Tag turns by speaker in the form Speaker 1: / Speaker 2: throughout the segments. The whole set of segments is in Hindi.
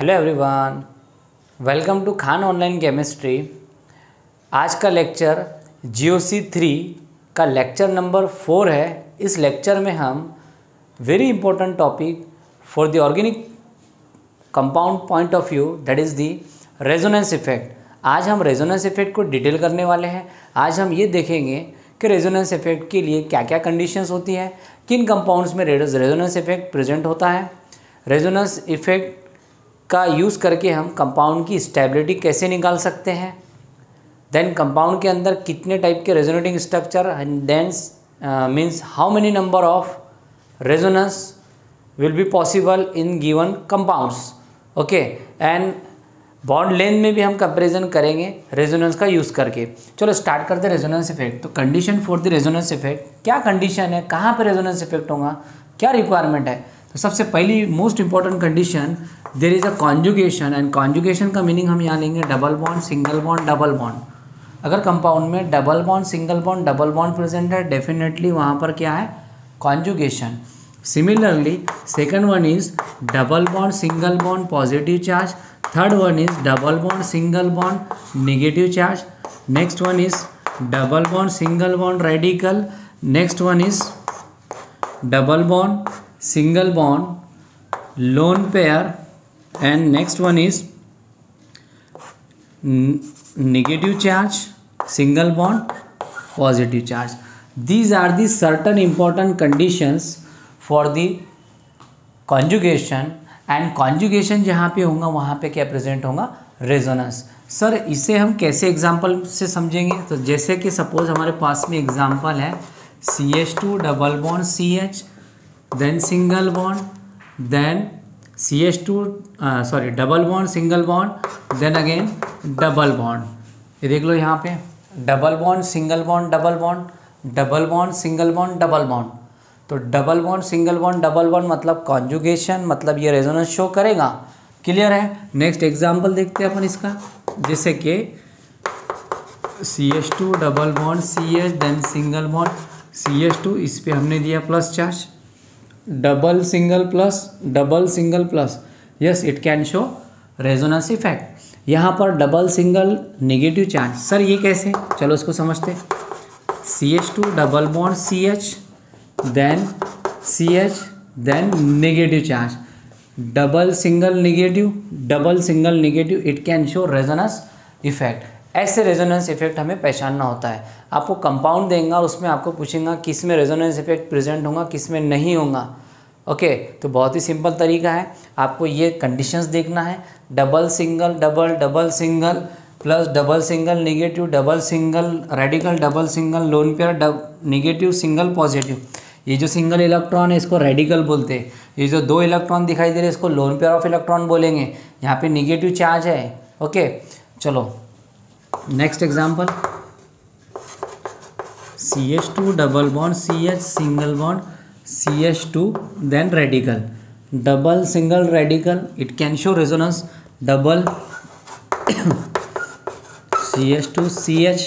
Speaker 1: Hello everyone, welcome to Khan online chemistry. आज का लेक्चर GOC3 का लेक्चर नंबर 4 है। इस लेक्चर में हम very important topic for the organic compound point of view that is the resonance effect. आज हम रेजोनेंस इफेक्ट को डिटेल करने वाले हैं। आज हम ये देखेंगे कि रेजोनेंस इफेक्ट के लिए क्या क्या कंडीशंस होती हैं, किन कंपाउंड्स में रेजोनेंस इफेक्ट प्रेजेंट होता है, रेजोनेंस इफेक्ट का यूज़ करके हम कंपाउंड की स्टेबिलिटी कैसे निकाल सकते हैं, देन कंपाउंड के अंदर कितने टाइप के resonating structure and then means how many number of resonance will be possible in given compounds. Okay, and bond length में भी हम कंपैरिजन करेंगे रेजोनेंस का यूज़ करके। चलो स्टार्ट करते हैं रेजोनेंस इफेक्ट। तो condition for the resonance effect, क्या कंडीशन है, कहाँ पे रेजोनेंस इफेक्ट होगा, क्या रिक्वायरमेंट है। तो सबसे पहली most important condition, there is a conjugation. And conjugation का मीनिंग हम यहाँ लेंगे double bond, single bond, double bond. अगर कंपाउंड में double bond, single bond, double bond present है, डेफिनेटली वहाँ पर क्या है, conjugation. Similarly second one is double bond, single bond, positive charge. Third one is double bond, single bond, negative charge. Next one is double bond, single bond, radical. Next one is double bond, single bond, lone pair, and next one is negative charge, single bond, positive charge. These are the certain important conditions for the conjugation, and conjugation जहाँ पे होगा वहाँ पे क्या प्रेजेंट होगा, रेजोनेंस। सर इसे हम कैसे एग्जाम्पल से समझेंगे, तो जैसे कि सपोज हमारे पास में एग्जाम्पल है CH2 double bond CH, then single bond, then CH2 double bond, single bond, then again double bond. ये देख लो यहाँ पे double bond, single bond, double bond, double bond, single bond, double bond. तो double bond, single bond, double bond मतलब कॉन्जुगेशन, मतलब ये रेजोनेंस शो करेगा। क्लियर है। नेक्स्ट एग्जाम्पल देखते हैं अपन इसका, जैसे कि CH2 double bond CH, then single bond CH2, इस पर हमने दिया plus charge, double single plus, yes it can show resonance effect. यहाँ पर double single negative charge, sir ये कैसे, चलो इसको समझते। CH2 double bond CH, then CH, then negative charge, double single negative, it can show resonance effect. ऐसे रेजोनेंस इफेक्ट हमें पहचानना होता है। आपको कंपाउंड देंगे और उसमें आपको पूछेंगे किस में रेजोनेंस इफेक्ट प्रेजेंट होगा, किस में नहीं होगा। ओके, तो बहुत ही सिंपल तरीका है, आपको ये कंडीशंस देखना है, double single double, double single plus double single negative, double single radical, double single lone pair, negative single positive. ये जो सिंगल इलेक्ट्रॉन है इसको रेडिकल बोलते हैं। ये जो दो इलेक्ट्रॉन दिखाई दे रहे हैं इसको लोन पेयर ऑफ इलेक्ट्रॉन बोलेंगे। यहाँ पे नेगेटिव चार्ज है। ओके, चलो next example, CH2 double bond CH, single bond CH2, then radical, double single radical, it can show resonance. Double CH2 CH,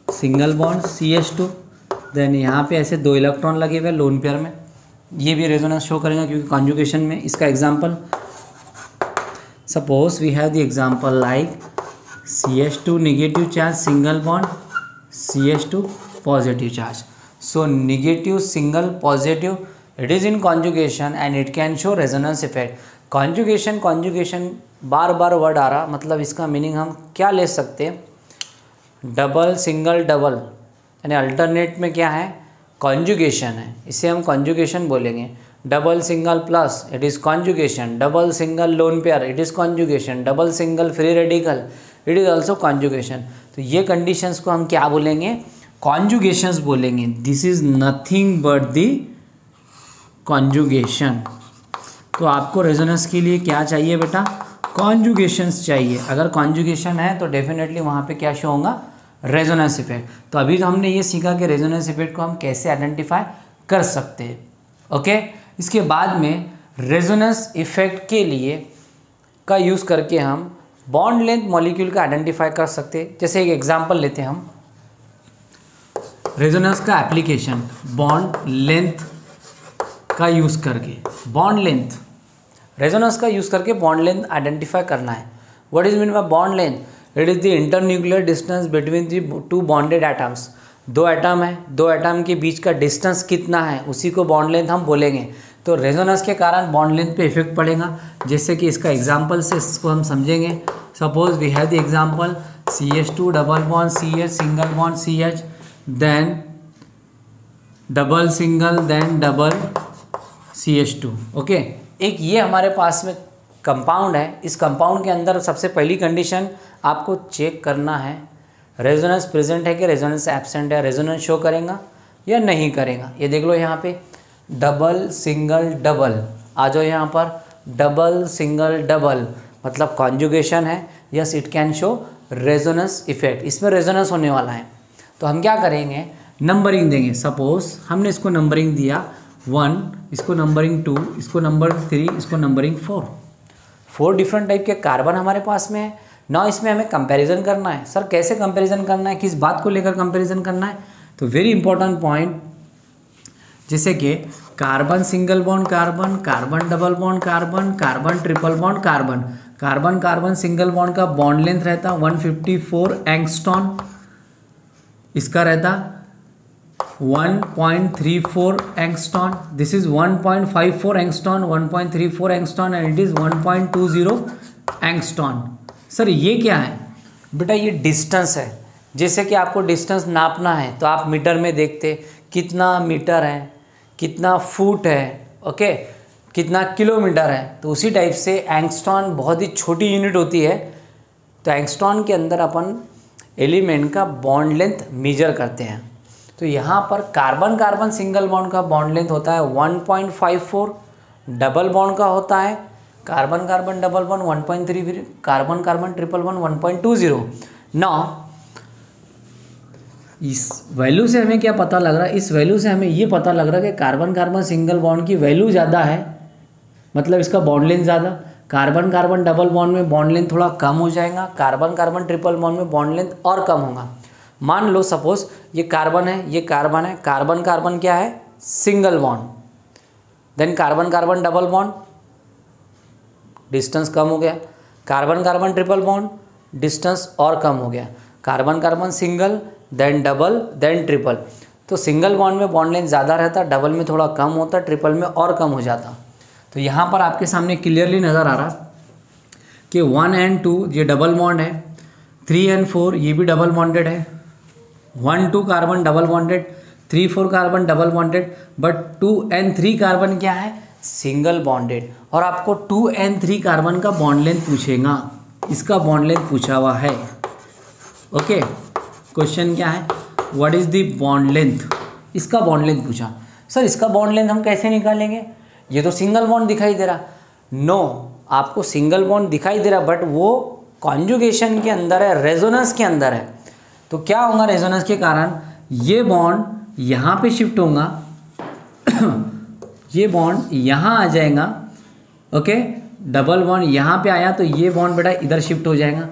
Speaker 1: single bond CH2, then यहाँ पे ऐसे दो इलेक्ट्रॉन लगे हुए लोन पेयर में, ये भी रेजोनेंस शो करेगा क्योंकि कॉन्जुगेशन में। इसका example, suppose we have the example like CH2 negative charge, single bond CH2 positive charge. So negative single positive, it is in conjugation and it can show resonance effect. conjugation bar bar word आ रहा, मतलब इसका मीनिंग हम क्या ले सकते हैं, डबल सिंगल डबल, यानी अल्टरनेट में क्या है, कॉन्जुगेशन है, इसे हम कॉन्जुगेशन बोलेंगे। Double single plus, it is conjugation. Double single lone pair, it is conjugation. Double single free radical, it is also conjugation. तो ये कंडीशंस को हम क्या बोलेंगे, कॉन्जुगेशंस बोलेंगे। This is nothing but the conjugation. तो आपको रेजोनेंस के लिए क्या चाहिए बेटा, कॉन्जुगेशंस चाहिए। अगर कॉन्जुगेशन है तो डेफिनेटली वहाँ पे क्या शो होगा, रेजोनेंस इफेक्ट। तो अभी तो हमने ये सीखा कि रेजोनेंस इफेक्ट को हम कैसे आइडेंटिफाई कर सकते हैं। ओके, इसके बाद में रेजोनेंस इफेक्ट के लिए का यूज़ करके हम बॉन्ड लेंथ मॉलिक्यूल का आइडेंटिफाई कर सकते हैं। जैसे एक एग्जांपल लेते हैं हम, रेजोनेंस का एप्लीकेशन बॉन्ड लेंथ का यूज़ करके। बॉन्ड लेंथ रेजोनेंस का यूज़ करके बॉन्ड लेंथ आइडेंटिफाई करना है। What is mean by bond length? It is the internuclear distance between the two bonded atoms. दो एटम है, दो एटम के बीच का डिस्टेंस कितना है उसी को बॉन्ड लेंथ हम बोलेंगे। तो रेजोनेंस के कारण बॉन्ड लेंथ पे इफेक्ट पड़ेगा, जैसे कि इसका एग्जांपल से इसको हम समझेंगे। Suppose we have the example CH2 double bond CH single bond CH then double single then double CH2। Okay, एक ये हमारे पास में कंपाउंड है। इस कंपाउंड के अंदर सबसे पहली कंडीशन आपको चेक करना है रेजोनेंस प्रेजेंट है कि रेजोनेंस एब्सेंट है, रेजोनेंस शो करेगा या नहीं करेगा। ये देख लो यहाँ पे डबल सिंगल डबल, आ जाओ यहाँ पर डबल सिंगल डबल मतलब कॉन्जुगेशन है। Yes, it can show resonance effect, इसमें रेजोनेंस होने वाला है। तो हम क्या करेंगे, नंबरिंग देंगे। सपोज हमने इसको नंबरिंग दिया 1, इसको नंबरिंग 2, इसको नंबर 3, इसको नंबरिंग 4 डिफरेंट टाइप के कार्बन हमारे पास में है। ना इसमें हमें कंपैरिजन करना है। सर कैसे कंपैरिजन करना है, किस बात को लेकर कंपैरिजन करना है? तो वेरी इंपॉर्टेंट पॉइंट, जैसे कि carbon single bond carbon, carbon double bond carbon, carbon triple bond carbon, carbon carbon single bond का बॉन्ड लेंथ रहता 154 एंगस्ट्रॉन, इसका रहता 1.34 angstrom, this is 1.54 angstrom, 1.34 angstrom and it is 1.20 angstrom. Sir ये क्या है? बेटा ये डिस्टेंस है। जैसे कि आपको डिस्टेंस नापना है तो आप मीटर में देखते कितना मीटर है, कितना फुट है, ओके, कितना किलोमीटर है। तो उसी टाइप से एंगस्ट्रॉन बहुत ही छोटी यूनिट होती है। तो एंगस्ट्रॉन के अंदर अपन एलिमेंट का बॉन्ड लेंथ मेजर करते हैं। तो यहाँ पर कार्बन कार्बन सिंगल बॉन्ड का बॉन्ड लेंथ होता है 1.54, डबल बॉन्ड का होता है carbon carbon double bond 1.3, carbon carbon triple bond 1.20। नौ इस वैल्यू से हमें क्या पता लग रहा है? इस वैल्यू से हमें ये पता लग रहा है कि कार्बन कार्बन सिंगल बॉन्ड की वैल्यू ज़्यादा है, मतलब इसका बॉन्ड लेंथ ज़्यादा। कार्बन कार्बन डबल बॉन्ड में बॉन्ड लेंथ थोड़ा कम हो जाएगा, कार्बन कार्बन ट्रिपल बॉन्ड में बॉन्ड लेंथ और कम होगा। मान लो सपोज ये कार्बन है, ये कार्बन है, कार्बन कार्बन क्या है? Single bond, then carbon carbon double bond, distance कम हो गया। Carbon carbon triple bond, distance और कम हो गया। Carbon carbon single then double then triple. तो सिंगल बॉन्ड में बॉन्ड लेंथ ज़्यादा रहता, डबल में थोड़ा कम होता, ट्रिपल में और कम हो जाता। तो यहाँ पर आपके सामने क्लियरली नज़र आ रहा कि 1 and 2 ये डबल बॉन्ड है, 3 and 4 ये भी डबल बॉन्डेड है, 1 2 carbon double bonded, 3 4 carbon double bonded, but 2 and 3 carbon क्या है? Single bonded. और आपको 2 and 3 कार्बन का बॉन्ड लेंथ पूछेगा, इसका बॉन्ड लेंथ पूछा हुआ है। ओके, क्वेश्चन क्या है? What is the bond length? इसका बॉन्ड लेंथ पूछा। सर इसका बॉन्ड लेंथ हम कैसे निकालेंगे? ये तो सिंगल बॉन्ड दिखाई दे रहा। नो, आपको सिंगल बॉन्ड दिखाई दे रहा बट वो कॉन्जुगेशन के अंदर है, रेजोनेंस के अंदर है। तो क्या होगा रेजोनेंस के कारण? ये बॉन्ड यहाँ पे शिफ्ट होगा ये बॉन्ड यहाँ आ जाएगा, ओके, डबल बॉन्ड यहाँ पे आया तो ये बॉन्ड बेटा इधर शिफ्ट हो जाएगा।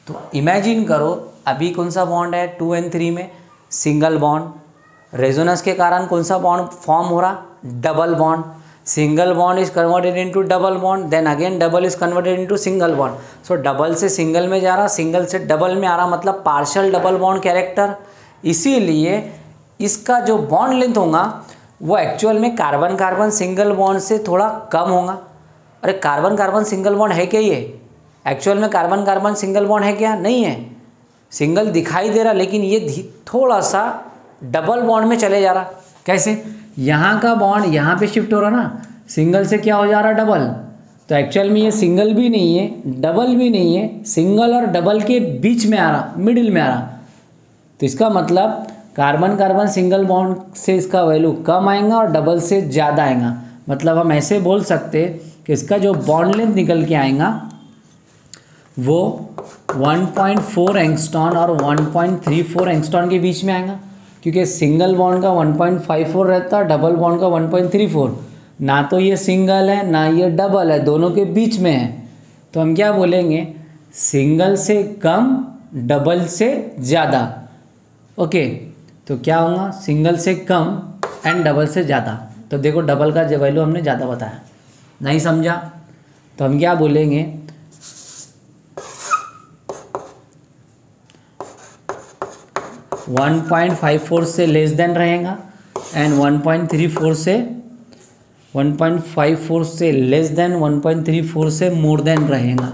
Speaker 1: तो इमेजिन करो अभी कौन सा बॉन्ड है 2 and 3 में? Single bond. रेजोनेंस के कारण कौन सा बॉन्ड फॉर्म हो रहा? Double bond. Single bond is converted into double bond, then again double is converted into single bond. So double से सिंगल में जा रहा, सिंगल से डबल में आ रहा, मतलब पार्शियल डबल बॉन्ड कैरेक्टर। इसीलिए इसका जो बॉन्ड लेंथ होगा वो एक्चुअल में कार्बन कार्बन सिंगल बॉन्ड से थोड़ा कम होगा। अरे कार्बन कार्बन सिंगल बॉन्ड है क्या? ये एक्चुअल में कार्बन कार्बन सिंगल बॉन्ड है क्या? नहीं है, सिंगल दिखाई दे रहा, लेकिन ये थोड़ा सा डबल बॉन्ड में चले जा रहा। कैसे? यहाँ का बॉन्ड यहाँ पे शिफ्ट हो रहा ना, सिंगल से क्या हो जा रहा? डबल। तो एक्चुअल में ये सिंगल भी नहीं है, डबल भी नहीं है, सिंगल और डबल के बीच में आ रहा, मिडिल में आ रहा। तो इसका मतलब कार्बन कार्बन सिंगल बॉन्ड से इसका वैल्यू कम आएगा और डबल से ज़्यादा आएगा। मतलब हम ऐसे बोल सकते कि इसका जो बॉन्ड लेंथ निकल के आएगा वो 1.4 एंगस्ट्रॉन और 1.34 एंगस्ट्रॉन के बीच में आएगा, क्योंकि सिंगल बॉन्ड का 1.54 रहता है, डबल बॉन्ड का 1.34। ना तो ये सिंगल है ना ये डबल है, दोनों के बीच में है। तो हम क्या बोलेंगे? सिंगल से कम, डबल से ज़्यादा। ओके, तो क्या होगा? सिंगल से कम एंड डबल से ज़्यादा। तो देखो डबल का वैल्यू हमने ज़्यादा बताया, नहीं समझा? तो हम क्या बोलेंगे, 1.54 से लेस देन रहेगा एंड 1.34 से 1.54 से लेस देन 1.34 से मोर देन रहेगा।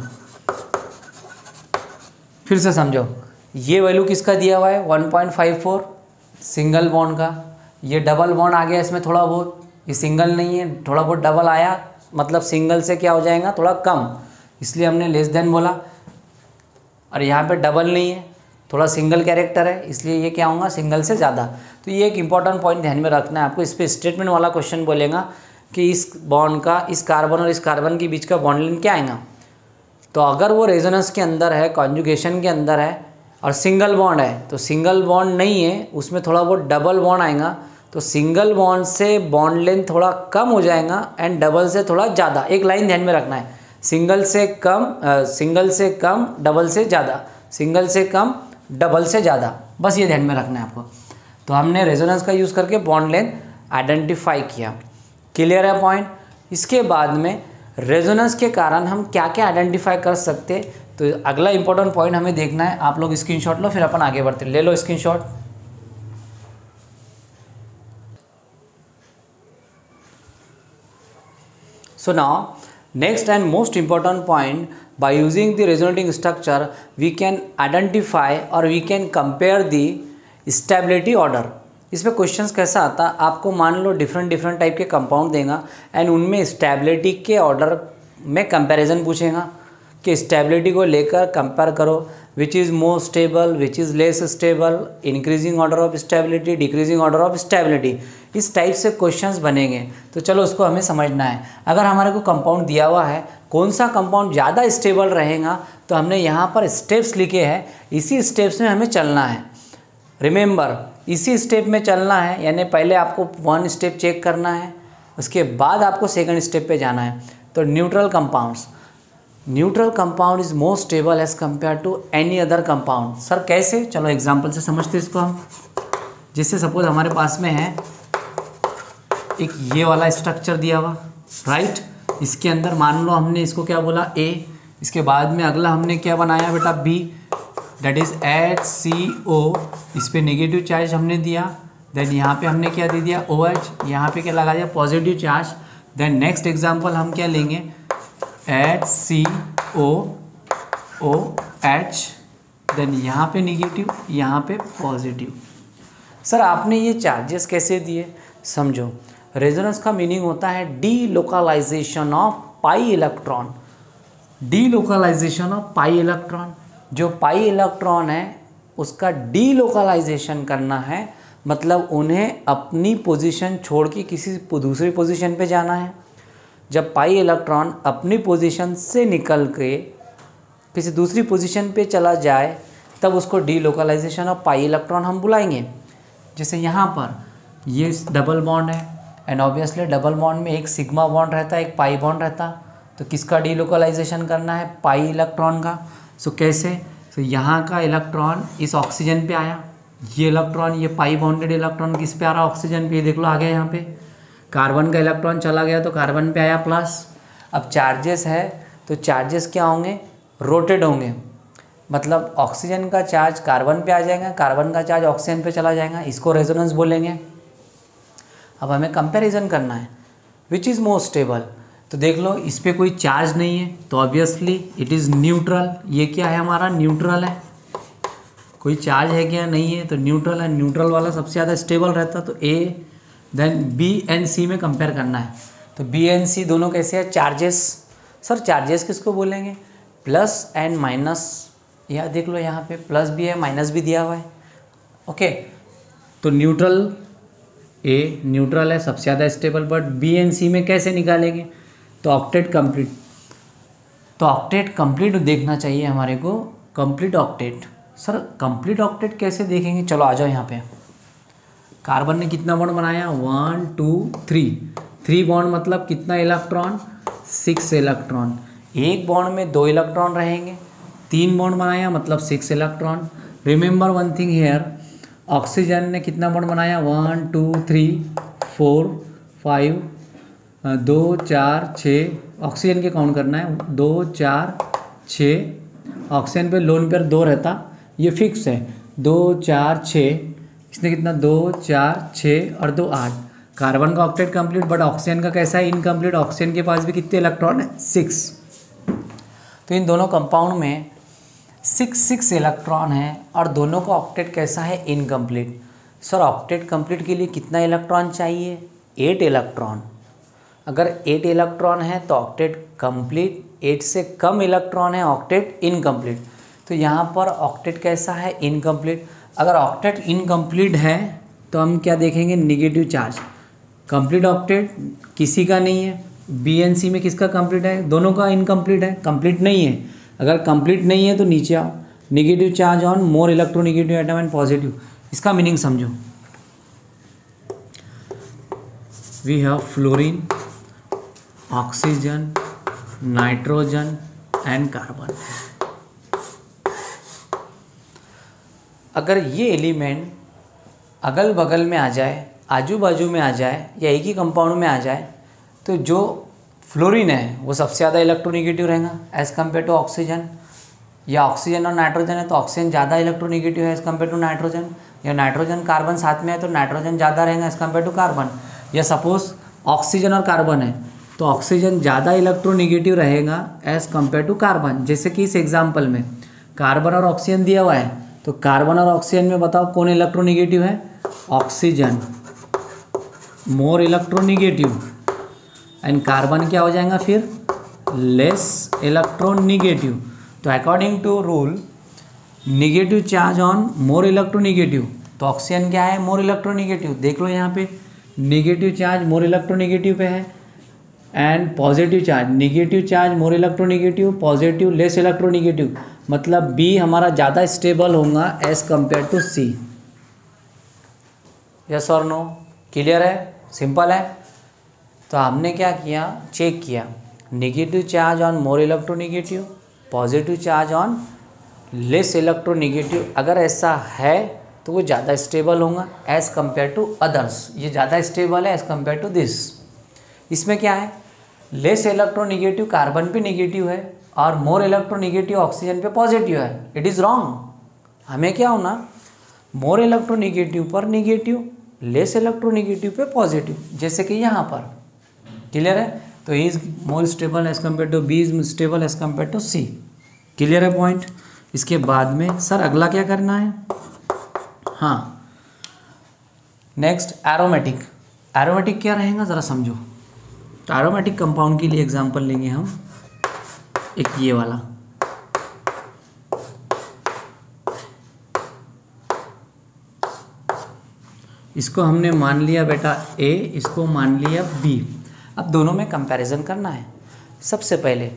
Speaker 1: फिर से समझो, ये वैल्यू किसका दिया हुआ है 1.54 सिंगल बॉन्ड का, ये डबल बॉन्ड आ गया इसमें थोड़ा बहुत, ये सिंगल नहीं है, थोड़ा बहुत डबल आया मतलब सिंगल से क्या हो जाएगा थोड़ा कम, इसलिए हमने लेस देन बोला। और यहाँ पे डबल नहीं है, थोड़ा सिंगल कैरेक्टर है, इसलिए ये क्या होगा सिंगल से ज़्यादा। तो ये एक इंपॉर्टेंट पॉइंट ध्यान में रखना है आपको। इस पर स्टेटमेंट वाला क्वेश्चन बोलेगा कि इस बॉन्ड का, इस कार्बन और इस कार्बन के बीच का बॉन्ड लेंथ क्या आएगा। तो अगर वो रेजोनेंस के अंदर है, कॉन्जुगेशन के अंदर है और सिंगल बॉन्ड है, तो सिंगल बॉन्ड नहीं है उसमें थोड़ा बहुत डबल बॉन्ड आएगा, तो सिंगल बॉन्ड से बॉन्ड लेंथ थोड़ा कम हो जाएगा एंड डबल से थोड़ा ज़्यादा। एक लाइन ध्यान में रखना है, सिंगल से कम डबल से ज़्यादा, सिंगल से कम डबल से ज़्यादा, बस ये ध्यान में रखना है आपको। तो हमने रेजोनेंस का यूज़ करके बॉन्ड लेंथ आइडेंटिफाई किया। क्लियर है पॉइंट। इसके बाद में रेजोनेंस के कारण हम क्या क्या आइडेंटिफाई कर सकते, तो अगला इंपॉर्टेंट पॉइंट हमें देखना है। आप लोग स्क्रीनशॉट लो, फिर अपन आगे बढ़ते। ले लो screenshot. So now next and most important point, by using the resonating structure we can identify or we can compare the stability order। इसमें क्वेश्चंस कैसा आता, आपको मान लो डिफरेंट टाइप के कंपाउंड देगा एंड उनमें स्टेबिलिटी के ऑर्डर में कंपैरिजन पूछेगा कि स्टेबिलिटी को लेकर कंपेयर करो, which is more stable, which is less stable, increasing order of stability, decreasing order of stability, इस टाइप से क्वेश्चंस बनेंगे। तो चलो उसको हमें समझना है। अगर हमारे को कंपाउंड दिया हुआ है, कौन सा कंपाउंड ज़्यादा स्टेबल रहेगा, तो हमने यहाँ पर स्टेप्स लिखे हैं, इसी स्टेप्स में हमें चलना है। रिमेंबर, इसी स्टेप में चलना है, यानी पहले आपको वन स्टेप चेक करना है, उसके बाद आपको सेकंड स्टेप पे जाना है। तो neutral compounds, neutral compound is more stable as compare to any other compound. Sir कैसे, चलो एग्जांपल से समझते इसको हम। जिससे सपोज हमारे पास में है एक ये वाला स्ट्रक्चर दिया हुआ, राइट। इसके अंदर मान लो हमने इसको क्या बोला ए, इसके बाद में अगला हमने क्या बनाया बेटा बी, दैट इज HCO, इस पर नेगेटिव चार्ज हमने दिया। देन यहाँ पे हमने क्या दे दिया OH, यहाँ पे क्या लगा दिया positive charge. Then next example हम क्या लेंगे HCOOH, देन यहाँ पे नेगेटिव, यहाँ पे पॉजिटिव। सर आपने ये चार्जेस कैसे दिए, समझो। रेजोनेंस का मीनिंग होता है delocalisation of pi electron, delocalisation of pi electron. जो पाई इलेक्ट्रॉन है उसका डीलोकलाइजेशन करना है, मतलब उन्हें अपनी पोजीशन छोड़ के किसी दूसरी पोजीशन पे जाना है। जब पाई इलेक्ट्रॉन अपनी पोजीशन से निकल के किसी दूसरी पोजीशन पे चला जाए तब उसको डीलोकलाइजेशन ऑफ पाई इलेक्ट्रॉन हम बुलाएंगे। जैसे यहाँ पर ये डबल बॉन्ड है एंड ऑब्वियसली डबल बॉन्ड में एक सिग्मा बॉन्ड रहता है, एक पाई बॉन्ड रहता, तो किसका डीलोकलाइजेशन करना है पाई इलेक्ट्रॉन का। सो कैसे, तो यहाँ का इलेक्ट्रॉन इस ऑक्सीजन पे आया, ये इलेक्ट्रॉन, ये पाई बॉन्डेड इलेक्ट्रॉन किस पे आ रहा है ऑक्सीजन पे, देख लो आ गया यहाँ पे। कार्बन का इलेक्ट्रॉन चला गया तो कार्बन पे आया प्लस। अब चार्जेस है तो चार्जेस क्या होंगे रोटेट होंगे, मतलब ऑक्सीजन का चार्ज कार्बन पे आ जाएगा, कार्बन का चार्ज ऑक्सीजन पे चला जाएगा, इसको रेजोनेंस बोलेंगे। अब हमें कंपैरिजन करना है विच इज़ मोर स्टेबल। तो देख लो इस पर कोई चार्ज नहीं है तो ऑब्वियसली इट इज़ न्यूट्रल। ये क्या है हमारा न्यूट्रल है, कोई चार्ज है क्या, नहीं है, तो न्यूट्रल है। न्यूट्रल वाला सबसे ज़्यादा स्टेबल रहता, तो ए। देन बी एंड सी में कंपेयर करना है, तो बी एंड सी दोनों कैसे है चार्जेस। सर चार्जेस किसको बोलेंगे, प्लस एंड माइनस। यह देख लो यहाँ पे प्लस भी है माइनस भी दिया हुआ है, ओके। तो न्यूट्रल ए न्यूट्रल है सबसे ज़्यादा स्टेबल, बट बी एंड सी में कैसे निकालेंगे, तो ऑक्टेट कंप्लीट। तो ऑक्टेट कंप्लीट देखना चाहिए हमारे को, complete octet. Sir complete octet कैसे देखेंगे, चलो आ जाओ यहाँ पे। कार्बन ने कितना बॉन्ड बनाया 1 2 3 बॉन्ड, मतलब कितना इलेक्ट्रॉन 6 इलेक्ट्रॉन। एक बॉन्ड में 2 इलेक्ट्रॉन रहेंगे, 3 बॉन्ड बनाया मतलब 6 electron. Remember one thing here, oxygen ने कितना बॉन्ड बनाया 1 2 3 4 5 2 4 6 ऑक्सीजन के काउंट करना है, 2 4 6 ऑक्सीजन पे लोन पेयर 2 रहता, ये फिक्स है 2 4 6, इसने कितना 2 4 6 और 2 8। कार्बन का ऑक्टेट कंप्लीट, बट ऑक्सीजन का कैसा है इनकम्प्लीट, ऑक्सीजन के पास भी कितने इलेक्ट्रॉन है 6। तो इन दोनों कंपाउंड में 6 इलेक्ट्रॉन है और दोनों का ऑक्टेट कैसा है इनकम्प्लीट। सर ऑक्टेट कंप्लीट के लिए कितना इलेक्ट्रॉन चाहिए, 8 इलेक्ट्रॉन। अगर 8 इलेक्ट्रॉन है तो ऑक्टेट कंप्लीट, 8 से कम इलेक्ट्रॉन है ऑक्टेट इनकम्प्लीट। तो यहाँ पर ऑक्टेट कैसा है इनकम्प्लीट। अगर ऑक्टेट इनकम्प्लीट है तो हम क्या देखेंगे, निगेटिव चार्ज। कंप्लीट ऑक्टेट किसी का नहीं है, बी एन सी में किसका कंप्लीट है, दोनों का इनकम्प्लीट है, कंप्लीट नहीं है। अगर कंप्लीट नहीं है तो नीचे आओ, negative charge on more electronegative atom and positive. इसका मीनिंग समझो, we have fluorine, oxygen, nitrogen and carbon. अगर ये एलिमेंट अगल बगल में आ जाए, आजू बाजू में आ जाए या एक ही कंपाउंड में आ जाए, तो जो फ्लोरीन है वो सबसे ज़्यादा इलेक्ट्रोनिगेटिव रहेगा एज़ कम्पेयर टू ऑक्सीजन। या ऑक्सीजन और नाइट्रोजन है तो ऑक्सीजन ज़्यादा इलेक्ट्रोनिगेटिव है एज़ कम्पेयर टू नाइट्रोजन। या नाइट्रोजन कार्बन साथ में है तो नाइट्रोजन ज़्यादा रहेगा एज़ कम्पेयर टू कार्बन। या सपोज ऑक्सीजन और कार्बन है तो ऑक्सीजन ज़्यादा इलेक्ट्रोनिगेटिव रहेगा एज़ कम्पेयर टू कार्बन। जैसे कि इस एग्जाम्पल में कार्बन और ऑक्सीजन दिया हुआ है, तो कार्बन और ऑक्सीजन में बताओ कौन इलेक्ट्रोनिगेटिव है, oxygen more electronegative, and carbon क्या हो जाएगा फिर, लेस इलेक्ट्रोनिगेटिव। तो according to rule negative charge on more electronegative, तो ऑक्सीजन क्या है, मोर इलेक्ट्रोनिगेटिव। देख लो यहाँ पे निगेटिव चार्ज मोर इलेक्ट्रोनिगेटिव पे है, and positive charge, negative charge more electronegative, positive less electronegative, मतलब बी हमारा ज़्यादा स्टेबल होगा as compare to C. Yes और नो, क्लियर है, सिंपल है। तो हमने क्या किया, चेक किया negative charge on more electronegative, positive charge on less electronegative. अगर ऐसा है तो वो ज़्यादा स्टेबल होगा एज कम्पेयर टू अदर्स, ये ज़्यादा स्टेबल है एज कम्पेयर टू दिस। इसमें क्या है, लेस इलेक्ट्रोनिगेटिव कार्बन पे निगेटिव है और मोर इलेक्ट्रोनिगेटिव ऑक्सीजन पे पॉजिटिव है। It is wrong. हमें क्या होना, मोर इलेक्ट्रोनिगेटिव पर निगेटिव, लेस इलेक्ट्रोनिगेटिव पे पॉजिटिव, जैसे कि यहाँ पर। क्लियर है। तो A is more stable as compare to B, is stable as compare to C. Clear है पॉइंट। इसके बाद में सर अगला क्या करना है, हाँ नेक्स्ट एरोमेटिक। एरोमेटिक क्या रहेगा ज़रा समझो। तो एरोमेटिक कंपाउंड के लिए एग्जांपल लेंगे हम, एक ये वाला, इसको हमने मान लिया बेटा ए, इसको मान लिया बी। अब दोनों में कंपैरिजन करना है। सबसे पहले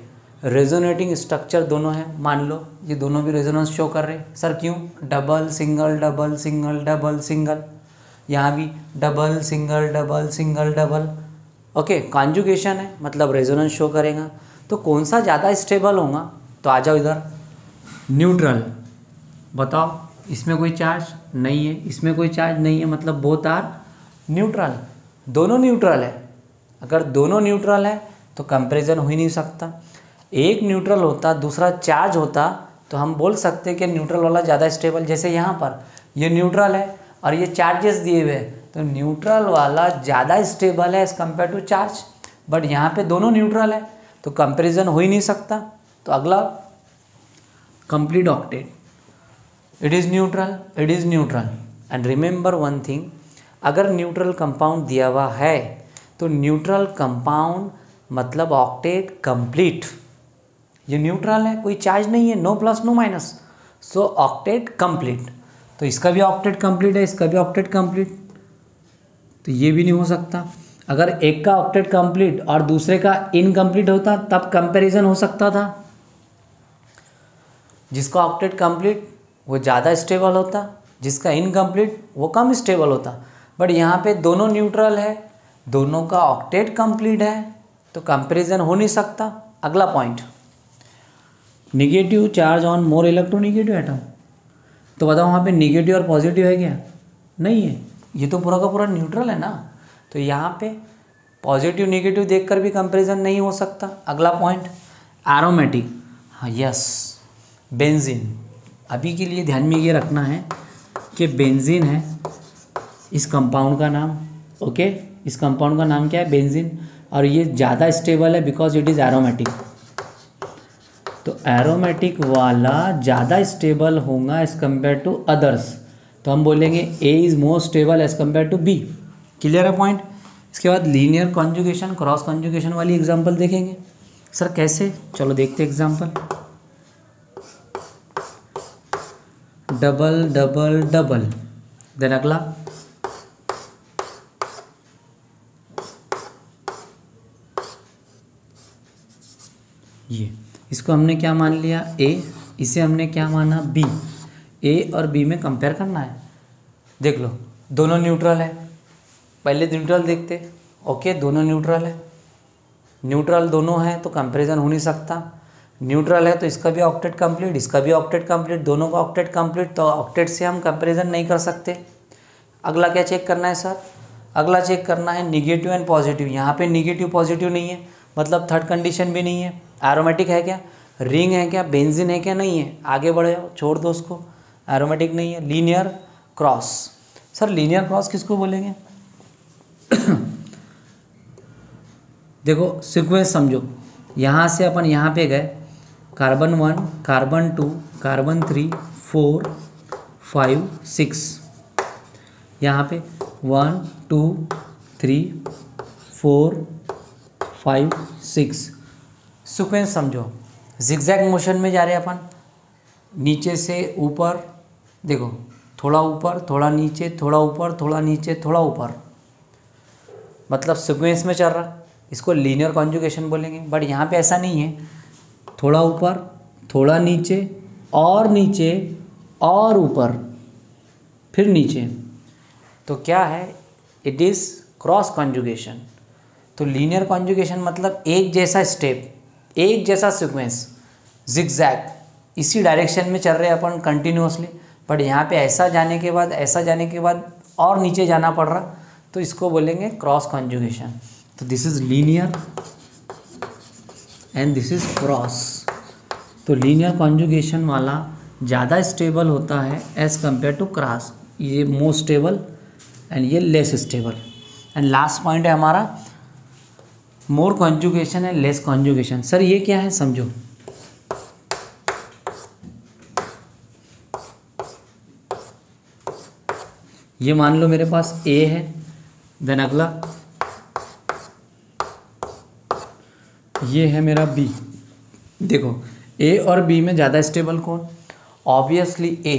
Speaker 1: रेजोनेटिंग स्ट्रक्चर दोनों है, मान लो ये दोनों भी रेजोनेंस शो कर रहे हैं। सर क्यों, double single double single double single, यहाँ भी double single double single double. Okay, conjugation है मतलब रेजोनेंस शो करेगा। तो कौन सा ज़्यादा स्टेबल होगा, तो आ जाओ इधर, न्यूट्रल। बताओ, इसमें कोई चार्ज नहीं है, इसमें कोई चार्ज नहीं है, मतलब बोथ आर न्यूट्रल, दोनों न्यूट्रल है। अगर दोनों न्यूट्रल है तो कंपैरिजन हो ही नहीं सकता। एक न्यूट्रल होता दूसरा चार्ज होता तो हम बोल सकते हैं कि न्यूट्रल वाला ज़्यादा स्टेबल। जैसे यहाँ पर ये न्यूट्रल है और ये चार्जेस दिए हुए हैं, तो न्यूट्रल वाला ज़्यादा स्टेबल है as compare to charge. But यहाँ पे दोनों न्यूट्रल है तो कंपैरिजन हो ही नहीं सकता। तो अगला complete octet, it is neutral, it is neutral. And remember one thing, अगर न्यूट्रल कंपाउंड दिया हुआ है तो न्यूट्रल कंपाउंड मतलब ऑक्टेट कंप्लीट। ये न्यूट्रल है, कोई चार्ज नहीं है, नो प्लस नो माइनस, सो ऑक्टेट कंप्लीट। तो इसका भी ऑक्टेट कंप्लीट है, इसका भी ऑक्टेट कंप्लीट, तो ये भी नहीं हो सकता। अगर एक का ऑक्टेट कंप्लीट और दूसरे का इनकम्प्लीट होता तब कंपैरिजन हो सकता था। जिसका ऑक्टेट कंप्लीट वो ज़्यादा स्टेबल होता, जिसका इनकम्प्लीट वो कम स्टेबल होता। बट यहाँ पे दोनों न्यूट्रल है, दोनों का ऑक्टेट कंप्लीट है, तो कंपैरिजन हो नहीं सकता। अगला point, negative charge on more electronegative atom. तो बताओ वहाँ पे निगेटिव और पॉजिटिव है क्या, नहीं है, ये तो पूरा का पूरा न्यूट्रल है ना। तो यहाँ पे पॉजिटिव नेगेटिव देखकर भी कंपैरिजन नहीं हो सकता। अगला पॉइंट एरोमेटिक, हाँ यस बेंजीन। अभी के लिए ध्यान में ये रखना है कि बेंजीन है इस कंपाउंड का नाम, ओके। इस कंपाउंड का नाम क्या है? बेंजीन। और ये ज़्यादा स्टेबल है बिकॉज इट इज़ एरोमेटिक। तो एरोमेटिक वाला ज़्यादा स्टेबल होगा एज़ कम्पेयर टू अदर्स, तो हम बोलेंगे A is more stable as compare to B. Clear है पॉइंट? इसके बाद लीनियर कॉन्जुगेशन, क्रॉस कॉन्जुगेशन वाली एग्जांपल देखेंगे। सर कैसे? चलो देखते example. Double double double, then अगला ये, इसको हमने क्या मान लिया? ए, इसे हमने क्या माना? बी। ए और बी में कंपेयर करना है। देख लो दोनों न्यूट्रल है, पहले न्यूट्रल देखते। ओके दोनों न्यूट्रल है, न्यूट्रल दोनों है तो कंपैरिजन हो नहीं सकता। न्यूट्रल है तो इसका भी ऑक्टेट कंप्लीट, इसका भी ऑक्टेट कंप्लीट, दोनों का ऑक्टेट कंप्लीट, तो ऑक्टेट से हम कंपैरिजन नहीं कर सकते। अगला क्या चेक करना है सर? अगला चेक करना है निगेटिव एंड पॉजिटिव। यहाँ पे निगेटिव पॉजिटिव नहीं है, मतलब थर्ड कंडीशन भी नहीं है। एरोमेटिक है क्या? रिंग है क्या? बेंजीन है क्या? नहीं है। आगे बढ़े, छोड़ दो उसको, एरोमेटिक नहीं है। Linear cross, sir linear cross किसको बोलेंगे? देखो सीक्वेंस समझो, यहाँ से अपन यहाँ पे गए, कार्बन 1, कार्बन 2, कार्बन 3, 4, 5, 6, यहाँ पे 1 2 3 4 5 6 सीक्वेंस समझो। जिगजैग मोशन में जा रहे हैं अपन, नीचे से ऊपर, देखो थोड़ा ऊपर थोड़ा नीचे, थोड़ा ऊपर थोड़ा नीचे, थोड़ा ऊपर, मतलब सीक्वेंस में चल रहा। इसको लीनियर कॉन्जुगेशन बोलेंगे। बट यहाँ पे ऐसा नहीं है, थोड़ा ऊपर थोड़ा नीचे और ऊपर फिर नीचे, तो क्या है? It is cross conjugation. तो लीनियर कॉन्जुगेशन मतलब एक जैसा स्टेप, एक जैसा सीक्वेंस, जिगजैग, इसी डायरेक्शन में चल रहे हैं अपन कंटिन्यूसली। बट यहाँ पे ऐसा जाने के बाद, ऐसा जाने के बाद और नीचे जाना पड़ रहा, तो इसको बोलेंगे क्रॉस कॉन्जुगेशन। तो this is linear and this is cross. तो लीनियर कॉन्जुगेशन वाला ज़्यादा स्टेबल होता है एज़ कम्पेयर टू क्रॉस, ये मोर स्टेबल एंड ये less stable. And last point है हमारा more conjugation and less conjugation. Sir ये क्या है समझो, ये मान लो मेरे पास ए है, देन अगला ये है मेरा बी। देखो ए और बी में ज़्यादा स्टेबल कौन? ऑब्वियसली ए,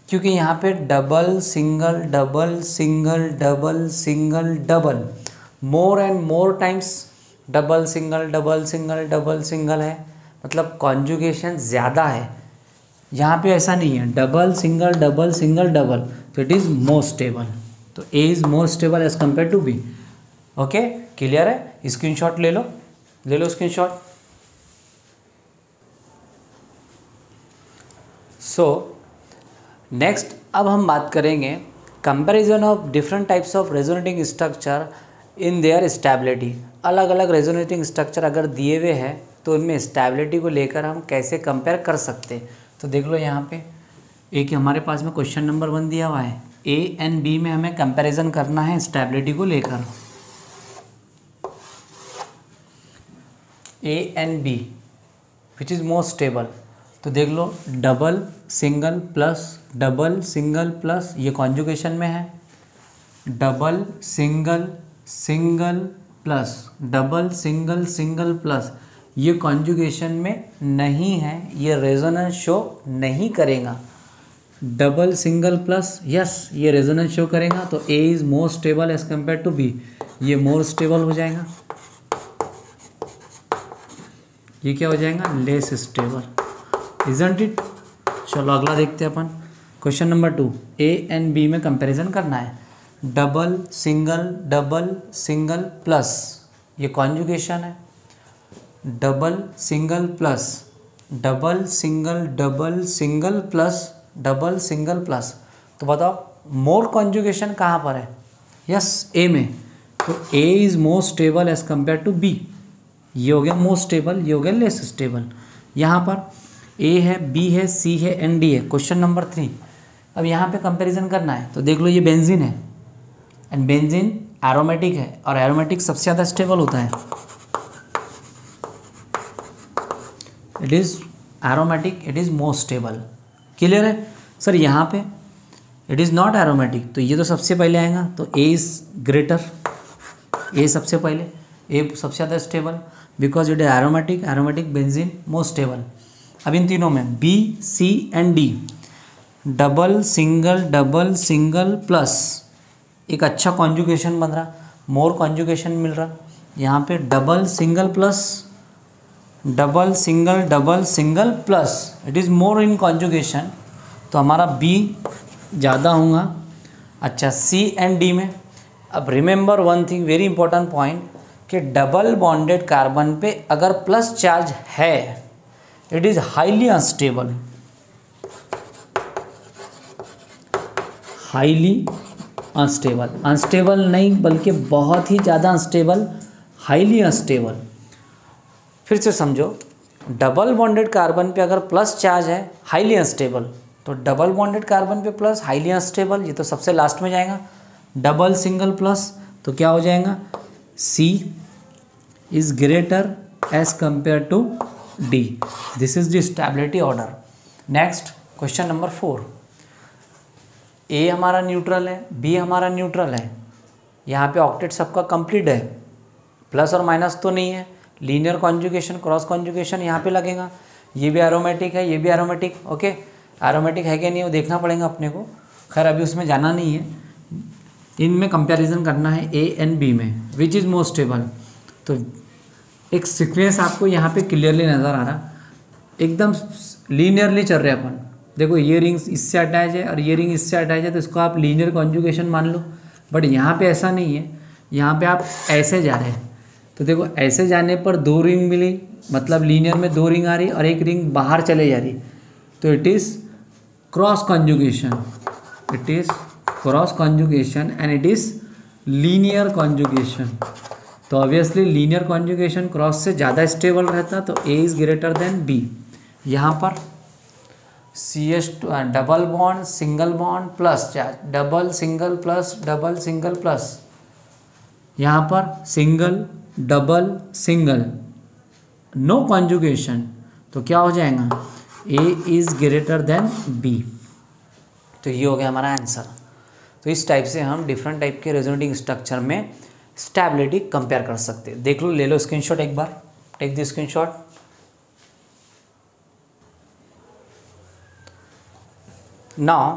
Speaker 1: क्योंकि यहाँ पे double single double single double single double, more and more times double single double single double single है, मतलब कॉन्जुगेशन ज़्यादा है। यहाँ पे ऐसा नहीं है, double single double single double, तो इट इज़ मोर स्टेबल। तो A is more stable as compare to B. Okay clear है? स्क्रीनशॉट ले लो स्क्रीनशॉट। सो नेक्स्ट अब हम बात करेंगे comparison of different types of resonating structure in their stability. अलग अलग रेजोनेटिंग स्ट्रक्चर अगर दिए हुए हैं तो उनमें स्टेबिलिटी को लेकर हम कैसे कंपेयर कर सकते हैं। तो देख लो यहाँ पे एक हमारे पास में क्वेश्चन नंबर 1 दिया हुआ है, ए एंड बी में हमें कंपैरिजन करना है स्टेबिलिटी को लेकर। A and B which is most stable, तो देख लो डबल सिंगल प्लस, ये कॉन्जुगेशन में है, double single single plus, double single single plus, ये कॉन्जुगेशन में नहीं है, ये रेजोनेंस शो नहीं करेगा। डबल सिंगल प्लस, यस ये रेजोनेंस शो करेगा, तो A is more stable as compare to B, ये मोर स्टेबल हो जाएगा, ये क्या हो जाएगा? Less stable, isn't it. चलो अगला देखते हैं अपन, question number 2, A and B में कंपैरिजन करना है। डबल सिंगल प्लस, ये कॉन्जुगेशन है, double single plus, double single plus, तो बताओ मोर कॉन्जुगेशन कहाँ पर है? यस ए में, तो A is more stable as compare to B. ये हो गया मोर स्टेबल, ये हो गया लेस स्टेबल। यहाँ पर ए है, बी है, सी है, एंड डी है। क्वेश्चन नंबर 3, अब यहाँ पे कंपैरिजन करना है। तो देख लो ये बेंजीन है एंड बेंजीन एरोमेटिक है और एरोमेटिक सबसे ज़्यादा स्टेबल होता है। It is aromatic, it is more stable. Clear है सर? यहाँ पे इट इज़ नॉट एरोमेटिक, तो ये तो सबसे पहले आएगा। तो ए इज़ ग्रेटर, ए सबसे पहले, ए सबसे ज़्यादा stable because it is aromatic, aromatic benzene more stable. अब इन तीनों में B, C and D double single plus एक अच्छा कॉन्जुगेशन बन रहा, मोर कॉन्जुगेशन मिल रहा। यहाँ पे double single plus it is more in conjugation, तो हमारा बी ज़्यादा होगा। अच्छा, सी एंड डी में अब remember one thing very important point कि डबल बॉन्डेड कार्बन पे अगर प्लस चार्ज है it is highly unstable, unstable नहीं बल्कि बहुत ही ज़्यादा अनस्टेबल, हाईली अनस्टेबल। फिर से समझो, डबल बॉन्डेड कार्बन पे अगर प्लस चार्ज है हाईली अनस्टेबल, तो डबल बॉन्डेड कार्बन पे प्लस हाईली अनस्टेबल, ये तो सबसे लास्ट में जाएगा। डबल सिंगल प्लस तो क्या हो जाएगा, C is greater as compare to D. This is the stability order. Next question number 4, A हमारा न्यूट्रल है, बी हमारा न्यूट्रल है, यहाँ पे ऑक्टेट सबका कंप्लीट है, प्लस और माइनस तो नहीं है, लीनियर कॉन्जुगेशन क्रॉस कॉन्जुगेशन यहाँ पे लगेगा। ये भी एरोमेटिक है, ये भी एरोमेटिक, ओके। एरोमेटिक है कि नहीं वो देखना पड़ेगा अपने को, खैर अभी उसमें जाना नहीं है। इनमें कंपैरिजन करना है ए एंड बी में, विच इज़ मोर स्टेबल। तो एक सीक्वेंस आपको यहाँ पे क्लियरली नज़र आ रहा, एकदम लीनियरली चल रहे अपन। देखो ये रिंग्स इससे अटैच है और ये रिंग इससे अटैच है, तो इसको आप लीनियर कॉन्जुगेशन मान लो। बट यहाँ पे ऐसा नहीं है, यहाँ पे आप ऐसे जा रहे हैं, तो देखो ऐसे जाने पर 2 रिंग मिली, मतलब लीनियर में 2 रिंग आ रही और एक रिंग बाहर चले जा रही, तो it is cross conjugation, it is cross conjugation and it is linear conjugation. तो ऑब्वियसली लीनियर कॉन्जुगेशन क्रॉस से ज़्यादा स्टेबल रहता, तो A is greater than B. यहाँ पर CH double bond single bond plus charge, double single plus, यहाँ पर single double single no conjugation, तो क्या हो जाएगा, A is greater than B. तो ये हो गया हमारा आंसर। तो इस टाइप से हम डिफरेंट टाइप के रेजोनेटिंग स्ट्रक्चर में स्टेबिलिटी कंपेयर कर सकते हैं। देख लो, ले लो स्क्रीनशॉट एक बार, take the screenshot. Now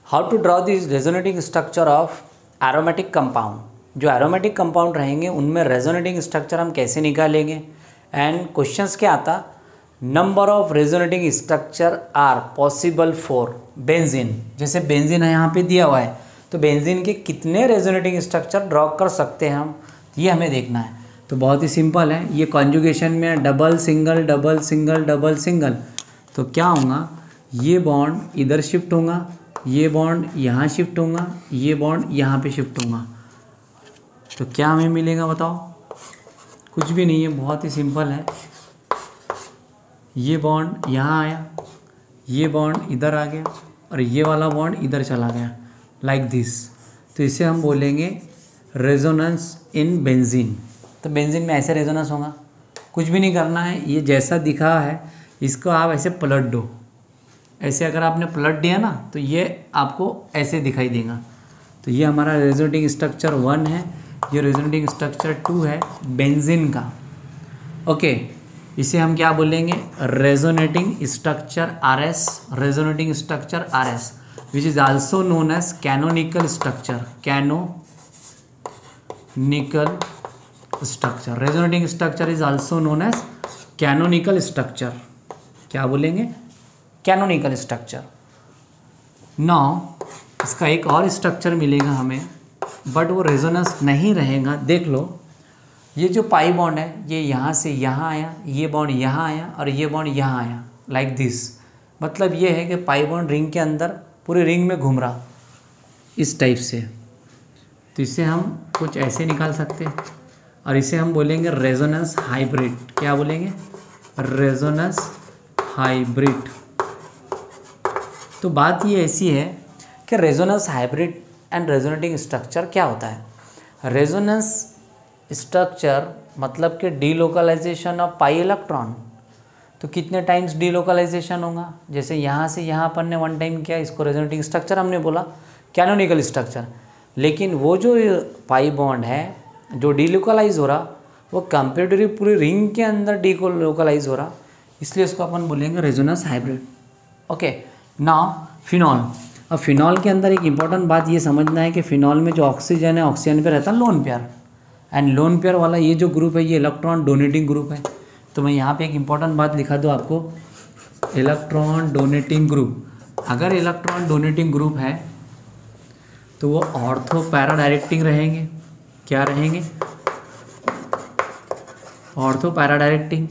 Speaker 1: how to draw this resonating structure of aromatic compound. जो एरोमेटिक कंपाउंड रहेंगे उनमें रेजोनेटिंग स्ट्रक्चर हम कैसे निकालेंगे, एंड क्वेश्चंस क्या आता, number of resonating structure are possible for benzene. जैसे बेंजीन है यहाँ पे दिया हुआ है, तो बेंजीन के कितने रेजोनेटिंग स्ट्रक्चर ड्रॉ कर सकते हैं हम, ये हमें देखना है। तो बहुत ही सिंपल है, ये कॉन्जुगेशन में डबल सिंगल, तो क्या होगा, ये बॉन्ड इधर शिफ्ट होगा, ये बॉन्ड यहाँ शिफ्ट होगा, ये बॉन्ड यहाँ पे शिफ्ट होगा, तो क्या हमें मिलेगा बताओ, कुछ भी नहीं है, बहुत ही सिंपल है। ये बॉन्ड यहाँ आया, ये बॉन्ड इधर आ गया और ये वाला बॉन्ड इधर चला गया, लाइक दिस। तो इसे हम बोलेंगे रेजोनेंस इन बेंजीन। तो बेंजीन में ऐसे रेजोनेंस होगा, कुछ भी नहीं करना है, ये जैसा दिखा है इसको आप ऐसे पलट दो, ऐसे अगर आपने पलट दिया ना तो ये आपको ऐसे दिखाई देगा। तो ये हमारा रेजोनेटिंग स्ट्रक्चर 1 है, ये रेजोनेटिंग स्ट्रक्चर 2 है बेंजीन का, ओके। इसे हम क्या बोलेंगे, resonating structure RS, resonating structure RS, which is also known as canonical structure, canonical structure. Resonating structure is also known as canonical structure, क्या बोलेंगे, कैनोनिकल स्ट्रक्चर। नाउ इसका एक और स्ट्रक्चर मिलेगा हमें, बट वो रेजोनेंस नहीं रहेगा। देख लो, ये जो पाई बॉन्ड है ये यहाँ से यहाँ आया, ये बॉन्ड यहाँ आया और ये बॉन्ड यहाँ आया, लाइक दिस। मतलब ये है कि पाई बॉन्ड रिंग के अंदर पूरे रिंग में घूम रहा इस टाइप से। तो इसे हम कुछ ऐसे निकाल सकते हैं और इसे हम बोलेंगे रेजोनेंस हाइब्रिड। क्या बोलेंगे? Resonance hybrid. तो बात ये ऐसी है कि resonance hybrid and resonating structure क्या होता है। रेजोनेंस स्ट्रक्चर मतलब कि डीलोकलाइजेशन ऑफ पाई इलेक्ट्रॉन। तो कितने टाइम्स डीलोकलाइजेशन होगा? जैसे यहाँ से यहाँ अपन ने वन टाइम किया, इसको रेजोनेटिंग स्ट्रक्चर हमने बोला, कैनोनिकल स्ट्रक्चर। लेकिन वो जो पाई बॉन्ड है जो डीलोकलाइज हो रहा, वो कंपेरेटिवली पूरी रिंग के अंदर डीलोकलाइज हो रहा, इसलिए उसको अपन बोलेंगे resonance hybrid. Okay, now phenol. अब फिनॉल के अंदर एक इंपॉर्टेंट बात ये समझना है कि फिनॉल में जो ऑक्सीजन है, ऑक्सीजन पे रहता है lone pair, and lone pair वाला ये जो ग्रुप है ये इलेक्ट्रॉन डोनेटिंग ग्रुप है। तो मैं यहाँ पे एक इंपॉर्टेंट बात लिखा दूँ आपको, इलेक्ट्रॉन डोनेटिंग ग्रुप। अगर इलेक्ट्रॉन डोनेटिंग ग्रुप है तो वो ऑर्थो पैरा डायरेक्टिंग रहेंगे। क्या रहेंगे? Ortho para directing.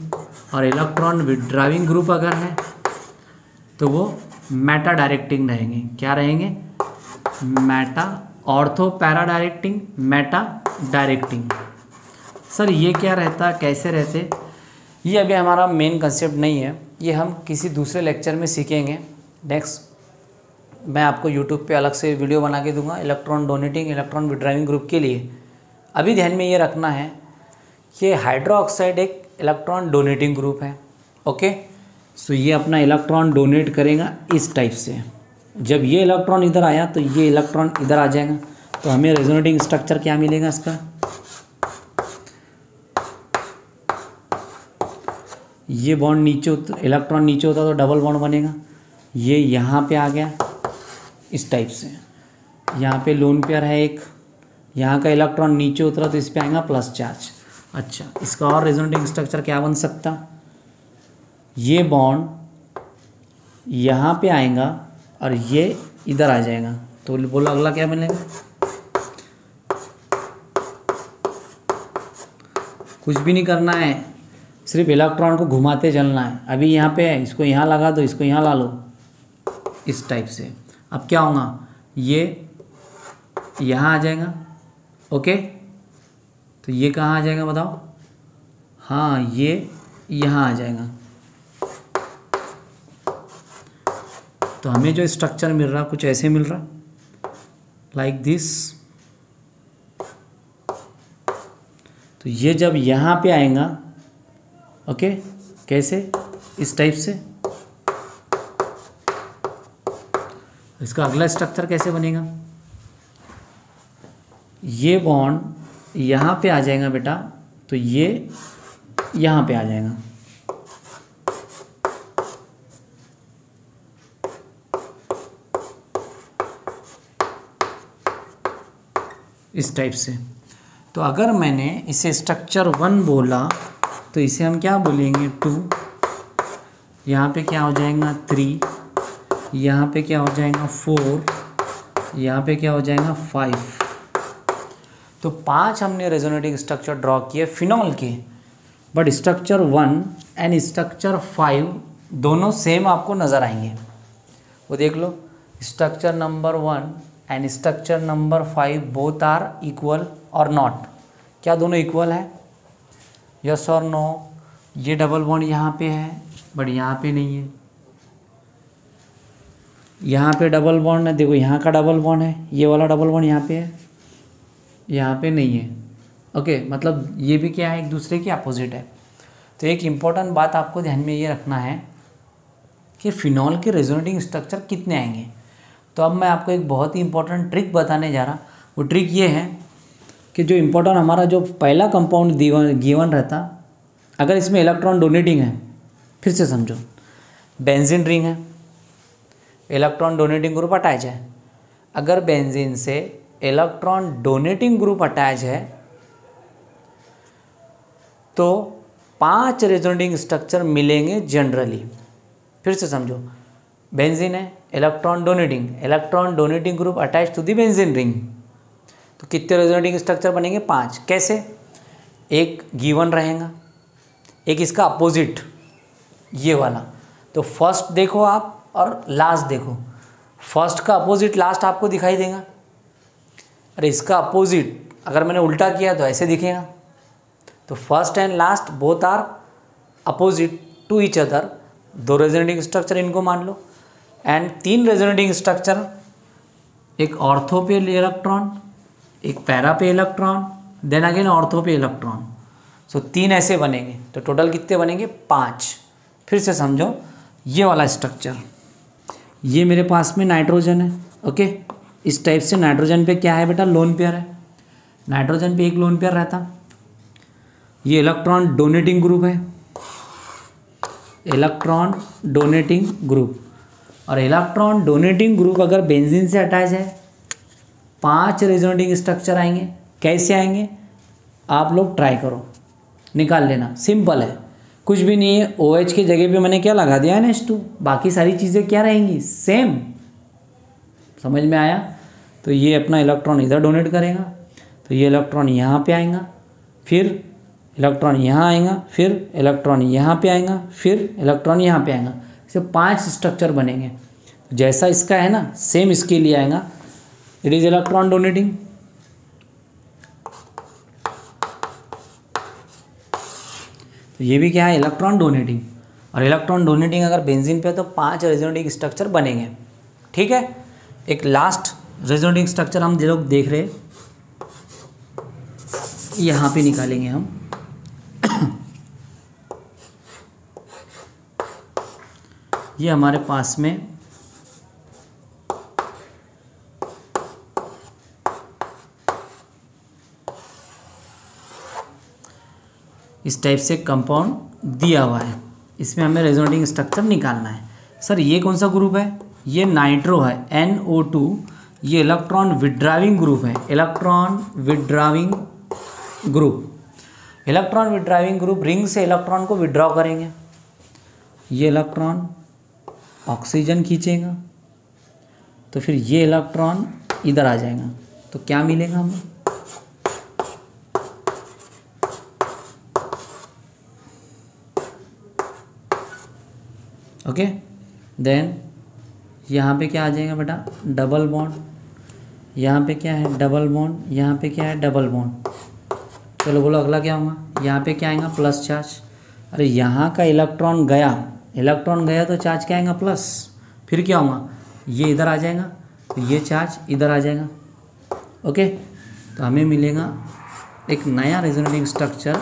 Speaker 1: और इलेक्ट्रॉन विड्राविंग ग्रुप अगर है तो वो मेटा डायरेक्टिंग रहेंगे। क्या रहेंगे? Meta, ortho para directing, Meta directing. Sir ये क्या रहता, कैसे रहते? ये अभी हमारा मेन कंसेप्ट नहीं है, ये हम किसी दूसरे लेक्चर में सीखेंगे। नेक्स्ट मैं आपको यूट्यूब पे अलग से वीडियो बना के दूंगा electron donating, electron withdrawing group के लिए। अभी ध्यान में ये रखना है कि हाइड्रोक्साइड एक इलेक्ट्रॉन डोनेटिंग ग्रुप है। ओके, सो ये अपना इलेक्ट्रॉन डोनेट करेगा इस टाइप से। जब ये इलेक्ट्रॉन इधर आया तो ये इलेक्ट्रॉन इधर आ जाएगा, तो हमें रेजोनेटिंग स्ट्रक्चर क्या मिलेगा इसका? ये बॉन्ड नीचे इलेक्ट्रॉन नीचे होता तो डबल बॉन्ड बनेगा। ये यहाँ पे आ गया इस टाइप से। यहाँ पे लोन पेयर है एक, यहाँ का इलेक्ट्रॉन नीचे उतरा तो इस पे आएगा प्लस चार्ज। अच्छा, इसका और रेजोनेटिंग स्ट्रक्चर क्या बन सकता? ये बॉन्ड यहाँ पे आएगा और ये इधर आ जाएगा, तो बोलो अगला क्या बनेगा? कुछ भी नहीं करना है, सिर्फ इलेक्ट्रॉन को घुमाते चलना है। अभी यहाँ पे है, इसको यहाँ लगा दो, इसको यहाँ ला लो, इस टाइप से। अब क्या होगा? ये यहाँ आ जाएगा। ओके, तो ये कहाँ आ जाएगा बताओ? हाँ, ये यहाँ आ जाएगा। तो हमें जो स्ट्रक्चर मिल रहा कुछ ऐसे मिल रहा, लाइक दिस। तो ये जब यहाँ पे आएगा, ओके, कैसे? इस टाइप से। इसका अगला स्ट्रक्चर कैसे बनेगा? ये बॉन्ड यहाँ पे आ जाएगा बेटा, तो ये यहाँ पे आ जाएगा। इस टाइप से। तो अगर मैंने इसे स्ट्रक्चर 1 बोला तो इसे हम क्या बोलेंगे? 2। यहाँ पे क्या हो जाएगा? 3। यहाँ पे क्या हो जाएगा? 4। यहाँ पे क्या हो जाएगा? 5। तो 5 हमने रेजोनेटिंग स्ट्रक्चर ड्रॉ किए फिनॉल के। बट स्ट्रक्चर 1 एंड स्ट्रक्चर 5 दोनों सेम आपको नज़र आएंगे। वो देख लो, structure number 1 and structure number 5 both are equal और नॉट। क्या दोनों इक्वल है? यस और नो? ये डबल बॉन्ड यहाँ पे है बट यहाँ पे नहीं है। यहाँ पे डबल बॉन्ड है, देखो यहाँ का डबल बॉन्ड है, ये वाला डबल बॉन्ड यहाँ पे है, यहाँ पे नहीं है। ओके, मतलब ये भी क्या है? एक दूसरे के अपोजिट है। तो एक इम्पॉर्टेंट बात आपको ध्यान में ये रखना है कि फिनॉल के रेजोनेटिंग स्ट्रक्चर कितने आएंगे। तो अब मैं आपको एक बहुत ही इंपॉर्टेंट ट्रिक बताने जा रहा। वो ट्रिक ये है कि जो इम्पोर्टेंट हमारा जो पहला कंपाउंड गिवन रहता, अगर इसमें इलेक्ट्रॉन डोनेटिंग है, फिर से समझो, बेंजीन रिंग है, इलेक्ट्रॉन डोनेटिंग ग्रुप अटैच है। अगर बेंजीन से इलेक्ट्रॉन डोनेटिंग ग्रुप अटैच है तो 5 रेजोनेटिंग स्ट्रक्चर मिलेंगे जनरली। फिर से समझो, बेंजीन है, electron donating group attach to the benzene ring, तो कितने रेजोनेटिंग स्ट्रक्चर बनेंगे? 5। कैसे? एक गिवन रहेगा, एक इसका अपोजिट ये वाला। तो फर्स्ट देखो आप और लास्ट देखो, फर्स्ट का अपोजिट लास्ट आपको दिखाई देगा। अरे इसका अपोजिट अगर मैंने उल्टा किया तो ऐसे दिखेगा। तो first and last both are opposite to each other. 2 resonating structure इनको मान लो। एंड 3 रेजोनेटिंग स्ट्रक्चर, एक ऑर्थो पे इलेक्ट्रॉन, एक पैरा पे इलेक्ट्रॉन, देन अगेन ऑर्थो पे इलेक्ट्रॉन। सो 3 ऐसे बनेंगे। तो टोटल कितने बनेंगे? 5। फिर से समझो, ये वाला स्ट्रक्चर, ये मेरे पास में नाइट्रोजन है। ओके, इस टाइप से नाइट्रोजन पे क्या है बेटा? लोन पेयर है। नाइट्रोजन पे एक लोन पेयर रहता। ये इलेक्ट्रॉन डोनेटिंग ग्रुप है, इलेक्ट्रॉन डोनेटिंग ग्रुप। और इलेक्ट्रॉन डोनेटिंग ग्रुप अगर बेंजीन से अटैच है, 5 रेजोनेटिंग स्ट्रक्चर आएंगे। कैसे आएंगे? आप लोग ट्राई करो, निकाल लेना। सिंपल है, कुछ भी नहीं है। OH की जगह पे मैंने क्या लगा दिया? NH2। बाकी सारी चीज़ें क्या रहेंगी? सेम। समझ में आया? तो ये अपना इलेक्ट्रॉन इधर डोनेट करेगा, तो ये इलेक्ट्रॉन यहाँ पे आएगा, फिर इलेक्ट्रॉन यहाँ आएगा, फिर इलेक्ट्रॉन यहाँ पे आएगा, फिर इलेक्ट्रॉन यहाँ पे आएगा। इसे 5 स्ट्रक्चर बनेंगे। जैसा इसका है ना, सेम इसके लिए आएगा। It is electron donating. तो ये भी क्या है? Electron donating. और इलेक्ट्रॉन डोनेटिंग अगर बेंजीन पे तो 5 रेजोनेटिंग स्ट्रक्चर बनेंगे। ठीक है, एक लास्ट रेजोनेटिंग स्ट्रक्चर हम लोग देख रहे हैं, यहाँ पे निकालेंगे हम। ये हमारे पास में इस टाइप से कंपाउंड दिया हुआ है। इसमें हमें रेजोनेटिंग स्ट्रक्चर निकालना है। सर ये कौन सा ग्रुप है? ये नाइट्रो है, NO2। ये इलेक्ट्रॉन विड्राविंग ग्रुप है, electron withdrawing group. Electron withdrawing group ring से इलेक्ट्रॉन को विड्रॉ करेंगे। ये इलेक्ट्रॉन ऑक्सीजन खींचेगा, तो फिर ये इलेक्ट्रॉन इधर आ जाएगा। तो क्या मिलेगा हमें? ओके, देन यहाँ पे क्या आ जाएगा बेटा? Double bond. यहाँ पे क्या है? Double bond. यहाँ पे क्या है? Double bond. चलो बोलो अगला क्या होगा? यहाँ पे क्या आएगा? Plus charge. अरे यहाँ का इलेक्ट्रॉन गया, इलेक्ट्रॉन गया तो चार्ज क्या आएगा? प्लस। फिर क्या होगा? ये इधर आ जाएगा, तो ये चार्ज इधर आ जाएगा। ओके, तो हमें मिलेगा एक नया रेजोनेटिंग स्ट्रक्चर।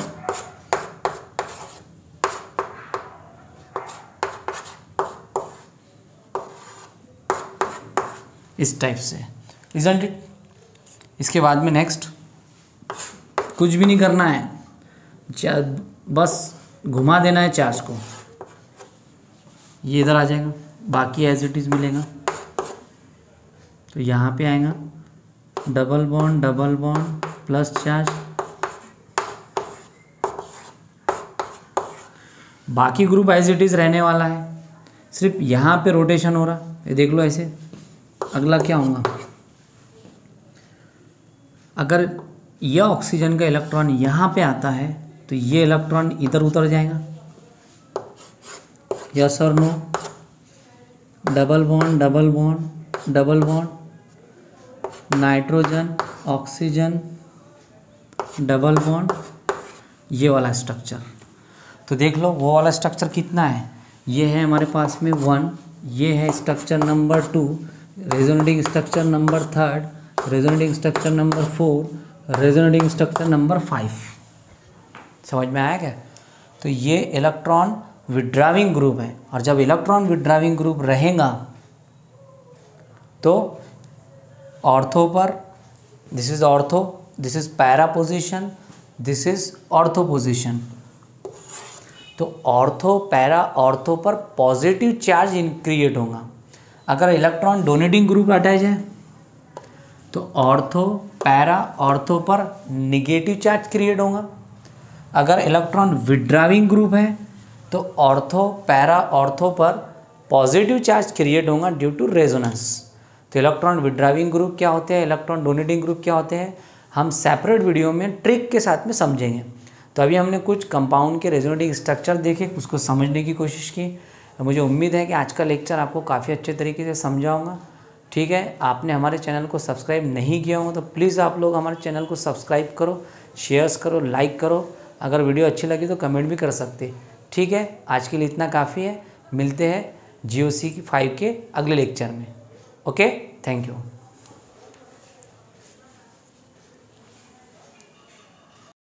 Speaker 1: इस टाइप से, इजंट इट? इसके बाद में नेक्स्ट कुछ भी नहीं करना है, बस घुमा देना है चार्ज को। ये इधर आ जाएगा, बाकी एज इट इज़ मिलेगा। तो यहाँ पे आएगा डबल बॉन्ड प्लस चार्ज। बाकी ग्रुप एज इट इज़ रहने वाला है, सिर्फ यहाँ पे रोटेशन हो रहा। ये देख लो ऐसे। अगला क्या होगा? अगर यह ऑक्सीजन का इलेक्ट्रॉन यहाँ पे आता है तो ये इलेक्ट्रॉन इधर उतर जाएगा। यस और no? Double bond nitrogen oxygen double bond, ये वाला स्ट्रक्चर। तो देख लो वो वाला स्ट्रक्चर कितना है? ये है हमारे पास में 1, ये है structure number 2, resonating structure number 3, resonating structure number 4, resonating structure number 5। समझ में आया क्या? तो ये इलेक्ट्रॉन विड्राविंग ग्रुप है। और जब इलेक्ट्रॉन विड्राविंग ग्रुप रहेगा तो ऑर्थो पर, this is ortho, this is para position, this is ortho position. तो ऑर्थो पैरा ऑर्थो पर पॉजिटिव चार्ज क्रिएट होगा। अगर इलेक्ट्रॉन डोनेटिंग ग्रुप अटैच है तो ऑर्थो पैरा ऑर्थो पर निगेटिव चार्ज क्रिएट होगा। अगर इलेक्ट्रॉन विड्राविंग ग्रुप है तो ऑर्थो पैरा ऑर्थो पर पॉजिटिव चार्ज क्रिएट होगा ड्यू टू रेजोनेंस। तो इलेक्ट्रॉन विड्राविंग ग्रुप क्या होते हैं, इलेक्ट्रॉन डोनेटिंग ग्रुप क्या होते हैं, हम सेपरेट वीडियो में ट्रिक के साथ में समझेंगे। तो अभी हमने कुछ कंपाउंड के रेजोनेटिंग स्ट्रक्चर देखे, उसको समझने की कोशिश की। मुझे उम्मीद है कि आज का लेक्चर आपको काफ़ी अच्छे तरीके से समझा होगा। ठीक है, आपने हमारे चैनल को सब्सक्राइब नहीं किया हो तो प्लीज़ आप लोग हमारे चैनल को सब्सक्राइब करो, शेयर्स करो, लाइक करो। अगर वीडियो अच्छी लगी तो कमेंट भी कर सकते। ठीक है, आज के लिए इतना काफ़ी है। मिलते हैं GOC 5 के अगले लेक्चर में। Okay, thank you.